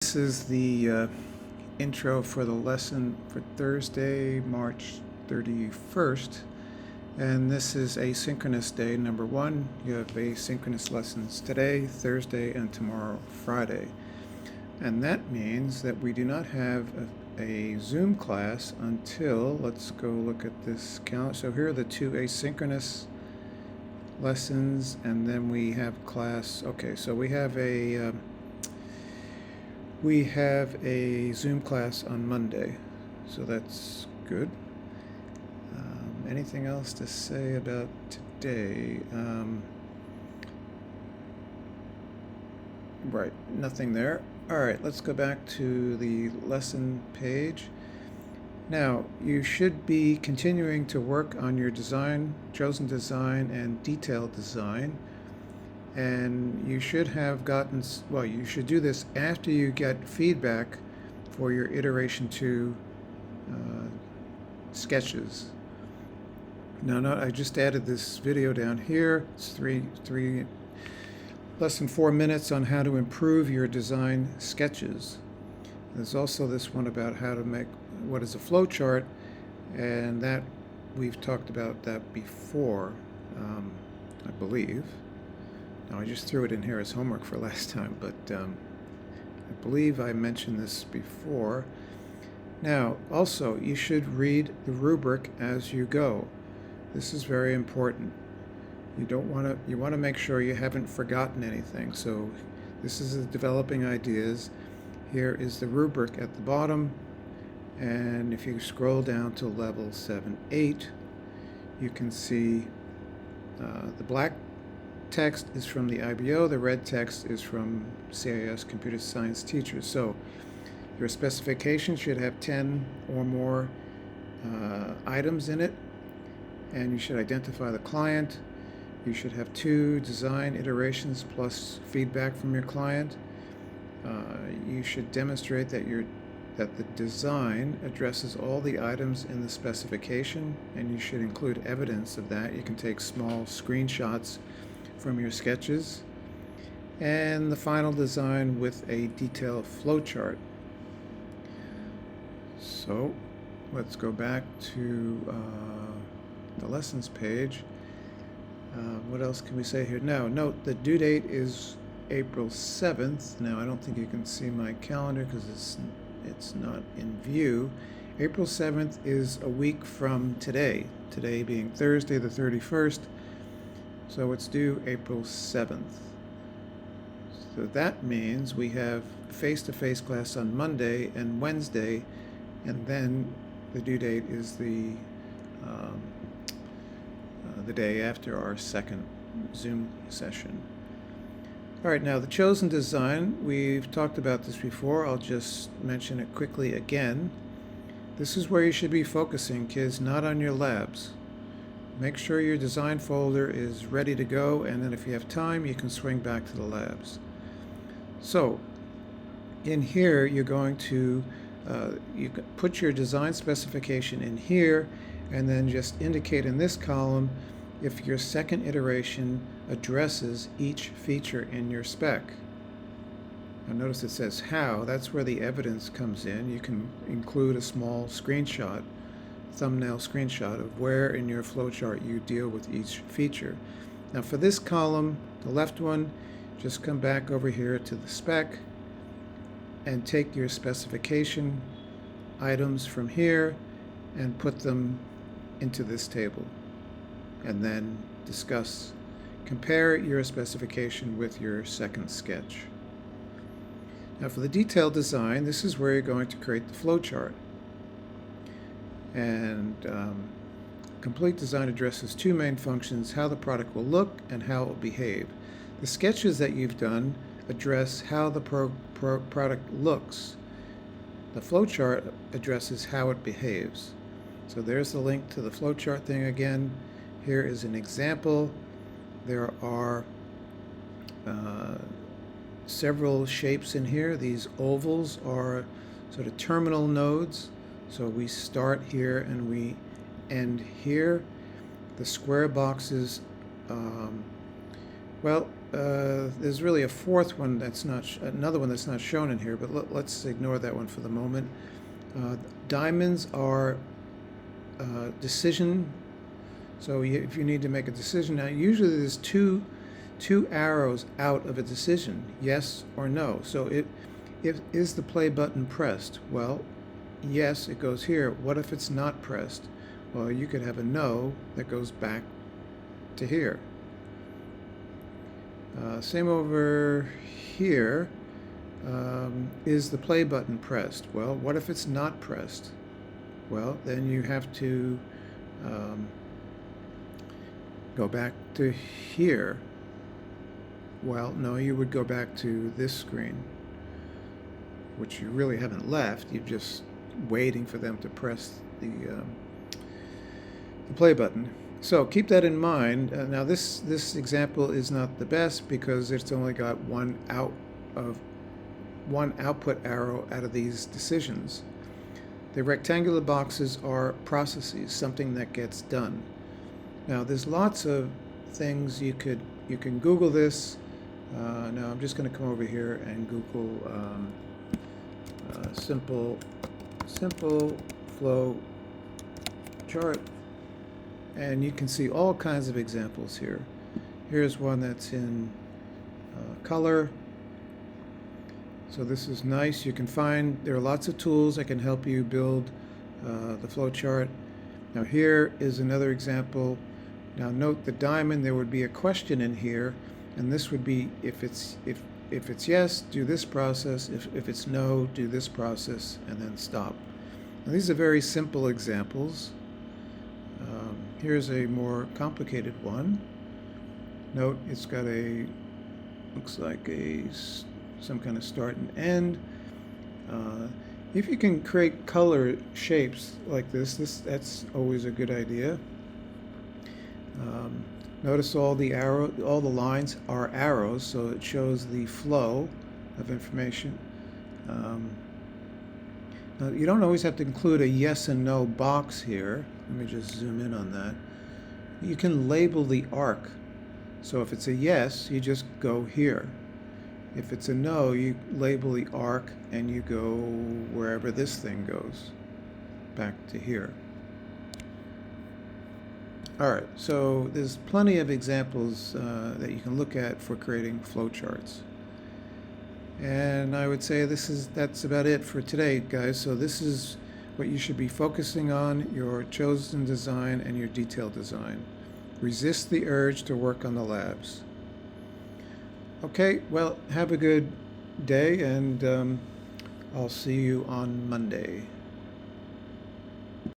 this is the intro for the lesson for Thursday, March 31st. And this is asynchronous day number 1. You have asynchronous lessons today, Thursday, and tomorrow, Friday. And that means that we do not have a Zoom class until, let's go look at this calendar. So here are the 2 asynchronous lessons, and then we have class. Okay, so we have a Zoom class on Monday, so that's good. Anything else to say about today? Right, nothing there. All right, let's go back to the lesson page. Now, you should be continuing to work on your design, chosen design, and detailed design. And you should have gotten, well, you should do this after you get feedback for your iteration 2 sketches. Now, I just added this video down here. It's less than 4 minutes on how to improve your design sketches. There's also this one about how to make what is a flow chart, and that we've talked about that before, I believe. Now, I just threw it in here as homework for last time, but I believe I mentioned this before. Now, also, you should read the rubric as you go. This is very important. You want to make sure you haven't forgotten anything. So this is the developing ideas. Here is the rubric at the bottom, and if you scroll down to level 7-8, you can see the black text is from the IBO, the red text is from CIS Computer Science Teachers. So your specification should have 10 or more items in it, and you should identify the client. You should have 2 design iterations plus feedback from your client. You should demonstrate that the design addresses all the items in the specification, and you should include evidence of that. You can take small screenshots from your sketches. And the final design with a detailed flowchart. So let's go back to the lessons page. What else can we say here? Now, note the due date is April 7th. Now, I don't think you can see my calendar because it's not in view. April 7th is a week from today. Today being Thursday the 31st. So it's due April 7th. So that means we have face-to-face class on Monday and Wednesday, and then the due date is the day after our second Zoom session. All right, now the chosen design, we've talked about this before. I'll just mention it quickly again. This is where you should be focusing, kids, not on your labs. Make sure your design folder is ready to go, and then if you have time, you can swing back to the labs. So in here, you're going to you can put your design specification in here, and then just indicate in this column if your second iteration addresses each feature in your spec. Now notice it says how. That's where the evidence comes in. You can include a small screenshot, thumbnail screenshot of where in your flowchart you deal with each feature. Now for this column, the left one, just come back over here to the spec and take your specification items from here and put them into this table, and then compare your specification with your second sketch. Now for the detailed design, this is where you're going to create the flowchart. And complete design addresses 2 main functions: how the product will look and how it will behave. The sketches that you've done address how the product looks. The flowchart addresses how it behaves. So there's the link to the flowchart thing again. Here is an example. There are several shapes in here. These ovals are sort of terminal nodes. So we start here and we end here. The square boxes, well, there's really a fourth one that's not, another one that's not shown in here, but let's ignore that one for the moment. Diamonds are decision. So if you need to make a decision, now usually there's two arrows out of a decision, yes or no. So if is the play button pressed? Well, yes, it goes here. What if it's not pressed? Well, you could have a no that goes back to here. Same over here. Is the play button pressed? Well, what if it's not pressed? Well, then you have to go back to here. Well, no, you would go back to this screen, which you really haven't left. You're just waiting for them to press the play button. So keep that in mind. Now this example is not the best because it's only got one output arrow out of these decisions. The rectangular boxes are processes, something that gets done. Now there's lots of things you can Google this. Now I'm just going to come over here and Google simple flow chart, and you can see all kinds of examples here. Here's one that's in color. So this is nice. You can find, there are lots of tools that can help you build the flow chart. Now here is another example. Now note the diamond, there would be a question in here, and this would be if it's yes, do this process. If it's no, do this process, and then stop. Now these are very simple examples. Here's a more complicated one. Note it's got looks like some kind of start and end. If you can create color shapes like this, that's always a good idea. Notice all the lines are arrows, so it shows the flow of information. Now you don't always have to include a yes and no box here. Let me just zoom in on that. You can label the arc. So if it's a yes, you just go here. If it's a no, you label the arc and you go wherever this thing goes, back to here. All right, so there's plenty of examples that you can look at for creating flowcharts. And I would say that's about it for today, guys. So this is what you should be focusing on, your chosen design and your detailed design. Resist the urge to work on the labs. Okay, well, have a good day, and I'll see you on Monday.